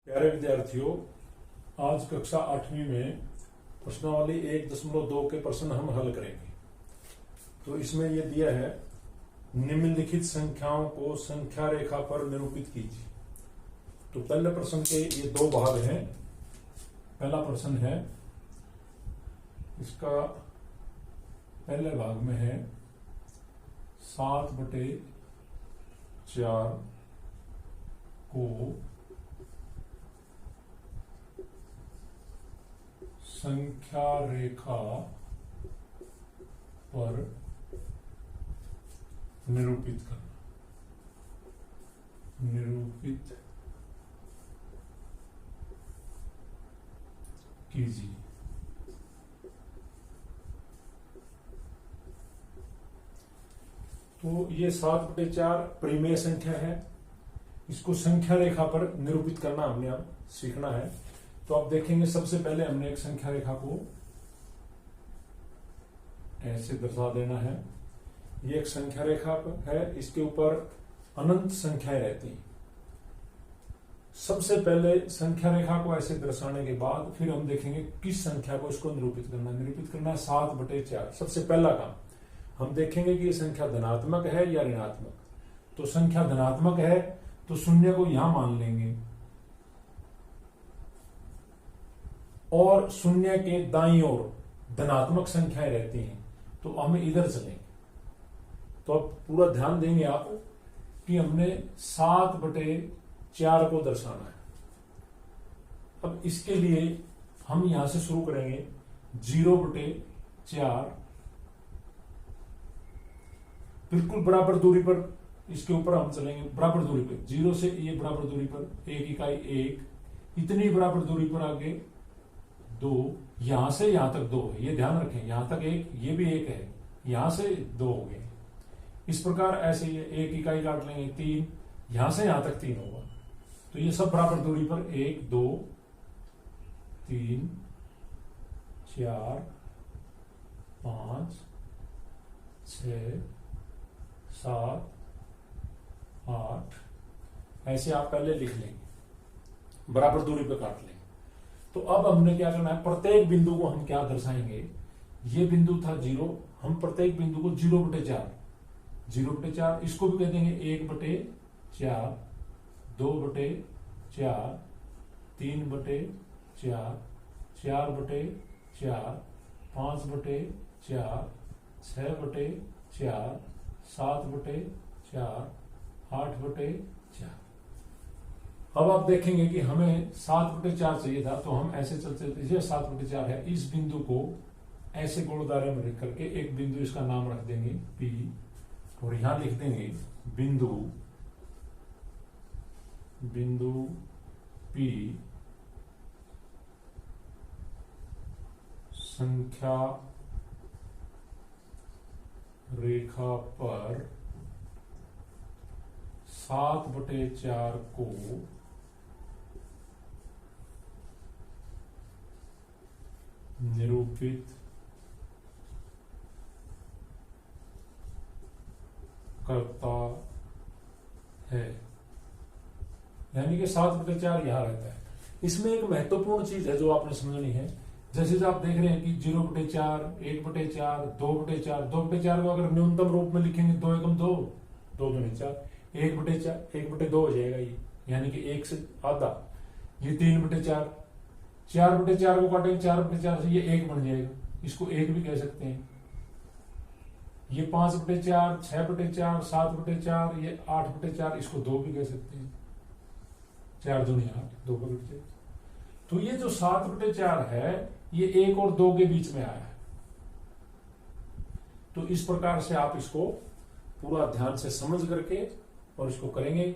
प्यारे विद्यार्थियों, आज कक्षा 8वीं में प्रश्नावली 1.2 के प्रश्न हम हल करेंगे। तो इसमें यह दिया है, निम्नलिखित संख्याओं को संख्या रेखा पर निरूपित कीजिए। तो पहले प्रश्न के ये दो भाग हैं। पहला प्रश्न है, इसका पहले भाग में है 7/4 को संख्या रेखा पर निरूपित करना। निरूपित कीजिए। तो ये 7/4 परिमेय संख्या है। इसको संख्या रेखा पर निरूपित करना हमने अब सीखना है। तो आप देखेंगे, सबसे पहले हमने एक संख्या रेखा को ऐसे दर्शा देना है। ये एक संख्या रेखा है, इसके ऊपर अनंत संख्याएं रहती हैं। सबसे पहले संख्या रेखा को ऐसे दर्शाने के बाद फिर हम देखेंगे किस संख्या को इसको निरूपित करना है। निरूपित करना है 7/4। सबसे पहला काम हम देखेंगे कि ये संख्या धनात्मक है या ऋणात्मक। तो संख्या धनात्मक है तो शून्य को यहां मान लेंगे और शून्य के दाईं ओर धनात्मक संख्याएं रहती हैं, तो हम इधर चलेंगे। तो अब पूरा ध्यान देंगे आप कि हमने 7/4 को दर्शाना है। अब इसके लिए हम यहां से शुरू करेंगे 0/4, बिल्कुल बराबर दूरी पर इसके ऊपर हम चलेंगे। बराबर दूरी पर 0 से ये बराबर दूरी पर 1 इकाई 1, इतनी बराबर दूरी पर आगे 2, यहां से यहां तक 2 है, ये ध्यान रखें। यहां तक 1, ये भी 1 है, यहां से 2 हो गए। इस प्रकार ऐसे ये 1 इकाई काट लेंगे 3, यहां से यहां तक 3 होगा। तो ये सब बराबर दूरी पर 1 2 3 4 5 6 7 8 ऐसे आप पहले लिख लेंगे, बराबर दूरी पर काट लेंगे। तो अब हमने क्या करना है, प्रत्येक बिंदु को हम क्या दर्शाएंगे। ये बिंदु था 0, हम प्रत्येक बिंदु को 0/4, 0/4 इसको भी कह देंगे 1/4, 2/4, 3/4, 4/4, 5/4, 6/4, 7/4, 8/4। अब आप देखेंगे कि हमें 7/4 चाहिए था, तो हम ऐसे चलते चलते 7/4 है, इस बिंदु को ऐसे गोल दायरे में लिख करके एक बिंदु इसका नाम रख देंगे P, और यहां लिख देंगे बिंदु P संख्या रेखा पर 7/4 को निरूपित करता है। यानी कि 7/4 यहां रहता है। इसमें एक महत्वपूर्ण चीज है जो आपने समझनी है। जैसे जो आप देख रहे हैं कि 0/4, 1/4, 2/4, 2/4 को अगर न्यूनतम रूप में लिखेंगे 2 एकम 2, 2 दूनी 4, 1/4, 1/2 हो जाएगा ये, यानी कि 1 से आधा। ये 3/4, 4/4 को काटेंगे 4/4 से, ये 1 बन जाएगा, इसको 1 भी कह सकते हैं। ये 5/4, 6/4, 7/4, ये 8/4, इसको 2 भी कह सकते हैं। 4 दूनी 8, 2/4। तो ये जो 7/4 है, ये 1 और 2 के बीच में आया है। तो इस प्रकार से आप इसको पूरा ध्यान से समझ करके और इसको करेंगे।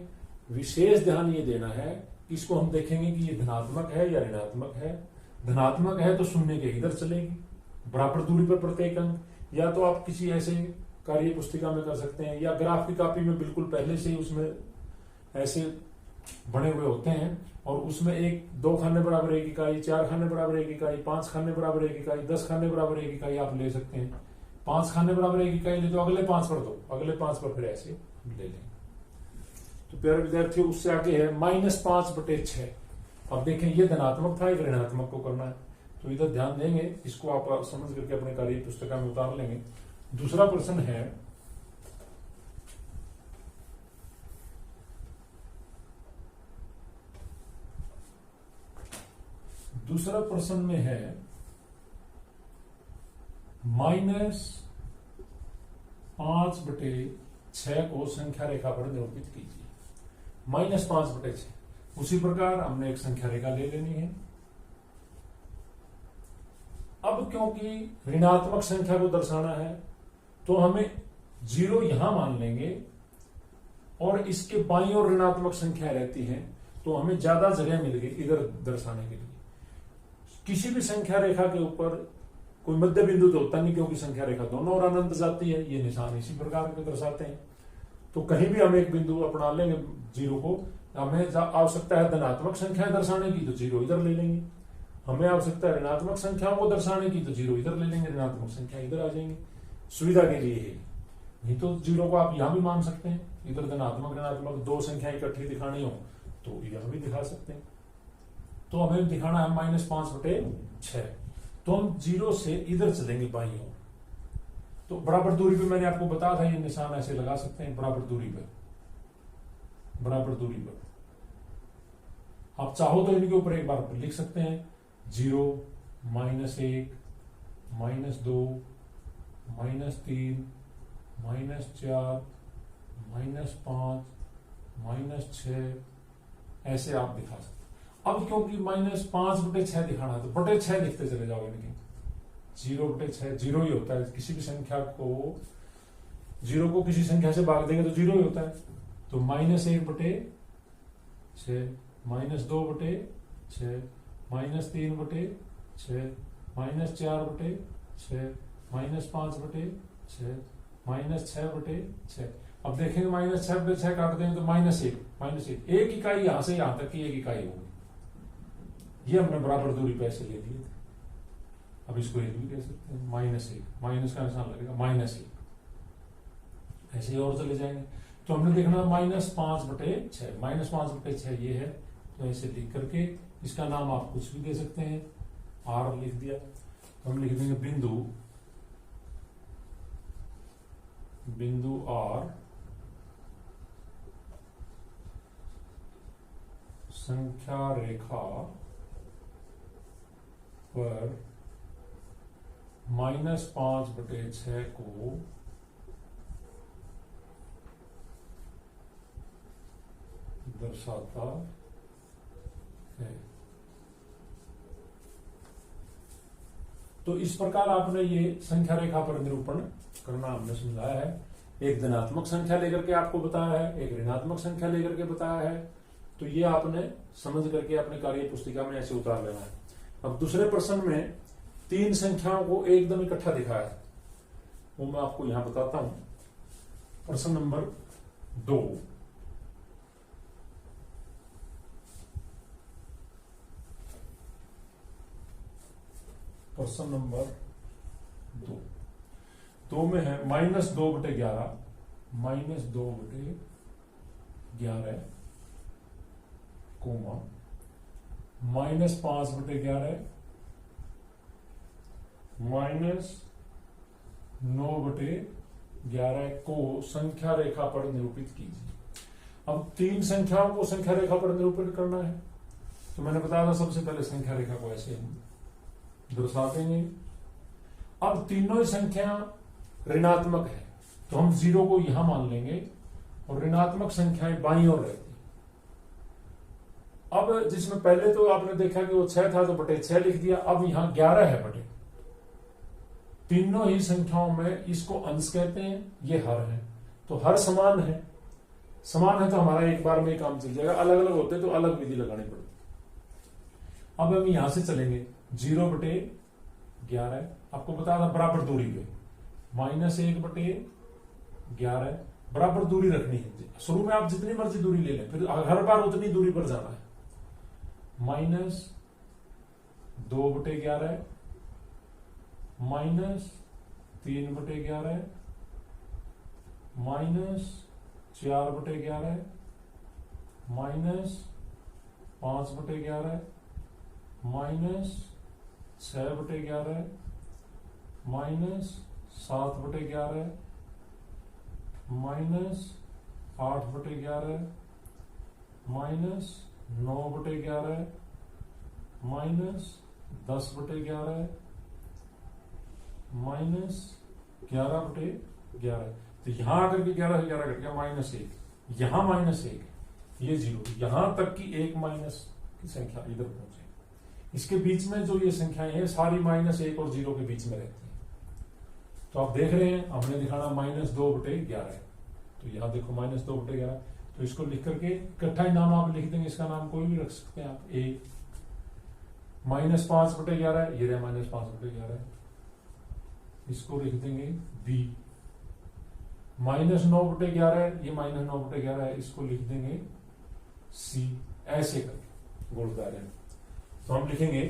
विशेष ध्यान ये देना है, इसको हम देखेंगे कि ये धनात्मक है या ऋणात्मक है। धनात्मक है तो शून्य के इधर चलेगी, बराबर दूरी पर प्रत्येक अंक। या तो आप किसी ऐसे कार्य पुस्तिका में कर सकते हैं, या ग्राफ की कॉपी में बिल्कुल पहले से ही उसमें ऐसे बने हुए होते हैं, और उसमें 2 खाने बराबर 1 इकाई, 4 खाने बराबर 1 इकाई, 5 खाने बराबर 1 इकाई, 10 खाने बराबर 1 इकाई आप ले सकते हैं। 5 खाने बराबर 1 इकाई ले, तो अगले 5 पर दो, अगले 5 पर फिर ऐसे ले लें। तो प्यारे विद्यार्थियों, उससे आगे है -5/6। अब देखें ये धनात्मक था, एक ऋणात्मक को करना है, तो इधर ध्यान देंगे, इसको आप समझ करके अपने कार्य पुस्तिका में उतार लेंगे। दूसरा प्रश्न है, दूसरा प्रश्न में है -5/6 को संख्या रेखा पर निरूपित कीजिए। -5/6। उसी प्रकार हमने एक संख्या रेखा ले लेनी है। अब क्योंकि ऋणात्मक संख्या को दर्शाना है तो हमें 0 यहां मान लेंगे और इसके बाईं ओर ऋणात्मक संख्या रहती है, तो हमें ज्यादा जगह मिल गई इधर दर्शाने के लिए। किसी भी संख्या रेखा के ऊपर कोई मध्य बिंदु तो होता नहीं, क्योंकि संख्या रेखा दोनों ओर अनंत जाती है, ये निशान इसी प्रकार के दर्शाते हैं। तो कहीं भी हम एक बिंदु अपना लेंगे 0 को, हमें आवश्यकता है धनात्मक संख्या दर्शाने की तो 0 इधर ले लेंगे, हमें आवश्यकता है ऋणात्मक संख्याओं को दर्शाने की तो 0 इधर ले लेंगे, ऋणात्मक संख्या इधर आ जाएंगे, सुविधा के लिए है। नहीं तो 0 को आप यहां भी मान सकते हैं, इधर धनात्मक ऋणात्मक दो संख्या इकट्ठी दिखानी हो तो यहां भी दिखा सकते हैं। तो हमें दिखाना है -5/6, तो हम 0 से इधर चलेंगे बाईं ओर, तो बराबर दूरी पे मैंने आपको बताया था ये निशान ऐसे लगा सकते हैं, बराबर दूरी पर, बराबर दूरी पर। आप चाहो तो इनके ऊपर एक बार लिख सकते हैं 0, -1, -2, -3, -4, -5, -6, ऐसे आप दिखा सकते हैं। अब क्योंकि -5/6 दिखाना है तो /6 लिखते चले जाओ इनके, 0/6 0 ही होता है। किसी भी संख्या को 0 को किसी संख्या से भाग देंगे तो 0 ही होता है, तो -1/6, -2/6, -3/6, -4/6, -5/6, अब देखेंगे -6/6 काट देंगे तो -1 एक इकाई यहां से यहां तक की एक इकाई होगी। ये हमने बराबर दूरी पे ऐसे ले लिए थे, अब इसको एक भी कह सकते हैं, -1, माइनस का निशान लगेगा, -1 ऐसे ही और चले जाएंगे। तो हमने देखना -5/6, -5/6 ये है, तो ऐसे लिख करके इसका नाम आप कुछ भी दे सकते हैं, R लिख दिया, तो हम लिख देंगे बिंदु R संख्या रेखा पर -5/6 को दर्शाता है। तो इस प्रकार आपने ये संख्या रेखा पर निरूपण करना हमने समझाया है। एक धनात्मक संख्या लेकर के आपको बताया है, एक ऋणात्मक संख्या लेकर के बताया है, तो ये आपने समझ करके अपने कार्य पुस्तिका में ऐसे उतार लेना है। अब दूसरे प्रश्न में 3 संख्याओं को एकदम इकट्ठा दिखाया है, वो मैं आपको यहां बताता हूं। प्रश्न नंबर 2, प्रश्न नंबर 2 में है -2/11, -2/11 कोमा -5/11, -9/11 को संख्या रेखा पर निरूपित कीजिए। अब 3 संख्याओं को संख्या रेखा पर निरूपित करना है, तो मैंने बताया था सबसे पहले संख्या रेखा को ऐसे हम दर्शा देंगे। अब तीनों ही संख्या ऋणात्मक है, तो हम 0 को यहां मान लेंगे और ऋणात्मक संख्याएं बाईं ओर रहती। अब जिसमें पहले तो आपने देखा कि वो 6 था तो /6 लिख दिया, अब यहां 11 है बटे। तीनों ही संख्याओं में इसको अंश कहते हैं, ये हर है, तो हर समान है, समान है तो हमारा एक बार में ही काम चल जाएगा। अलग अलग होते तो अलग विधि लगानी पड़ती। अब हम यहां से चलेंगे 0/11, आपको बता था बराबर दूरी पे, -1/11 बराबर दूरी रखनी है। शुरू में आप जितनी मर्जी दूरी ले लें, फिर हर बार उतनी दूरी पर जाना है। -2/11, -3/11, -4/11, 5/11 minus 6/11 minus 7/11 minus 8/11 minus 9/11 minus 10/11 minus 11/11। तो यहां आकर के 11 से 11 घट गया -1, यहां -1, ये 0, यहां तक की एक माइनस की संख्या इधर पहुंचे। इसके बीच में जो ये संख्याएं हैं सारी -1 और 0 के बीच में रहती हैं। तो आप देख रहे हैं हमने दिखाना -2/11, तो यहां देखो -2/11, तो इसको लिख करके इकट्ठा ही नाम आप लिख देंगे, इसका नाम कोई भी रख सकते हैं आप। ए -5/11, ये रहा -5/11, इसको लिख देंगे बी। -9/11, ये -9/11 है, इसको लिख देंगे सी। ऐसे करके गोल दायरे में तो हम लिखेंगे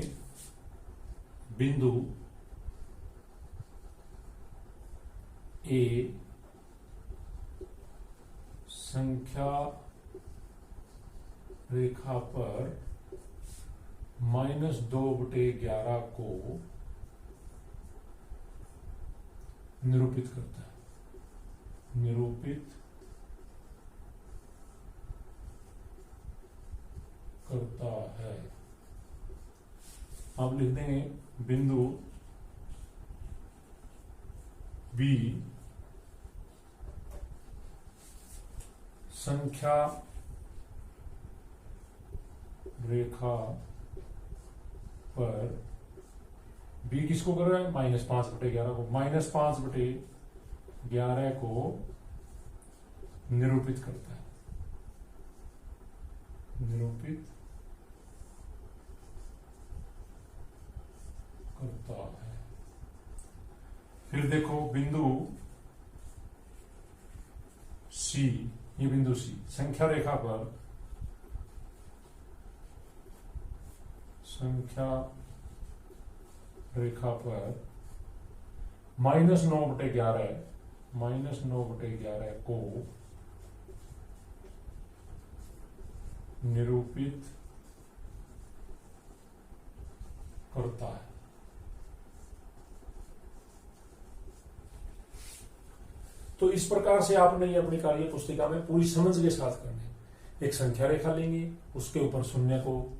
बिंदु ए संख्या रेखा पर -2/11 को निरूपित करता है, निरूपित करता है। आप लिख देंगे बिंदु बी संख्या रेखा पर, बी किसको कर रहा है, -5/11 को, -5/11 को निरूपित करता है, निरूपित करता है। फिर देखो बिंदु सी, ये बिंदु सी संख्या रेखा पर, संख्या रेखा पर -9/11 को निरूपित करता है। तो इस प्रकार से आपने ये अपनी कार्य पुस्तिका में पूरी समझ के साथ करने, एक संख्या रेखा लेंगे, उसके ऊपर शून्य को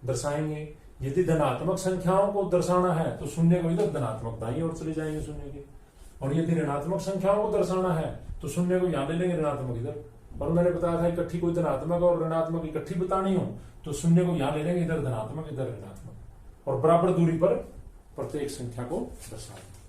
दर्शाएंगे। यदि धनात्मक संख्याओं को दर्शाना है तो शून्य को इधर धनात्मक दाईं ओर चले जाएंगे शून्य के, और यदि ऋणात्मक संख्याओं को दर्शाना है तो शून्य को यहां ले लेंगे, ऋणात्मक इधर। और मैंने बताया था इकट्ठी कोई धनात्मक और ऋणात्मक इकट्ठी बतानी हो तो शून्य को यहां ले लेंगे, इधर धनात्मक इधर ऋणात्मक, और बराबर दूरी पर प्रत्येक संख्या को दर्शाएंगे।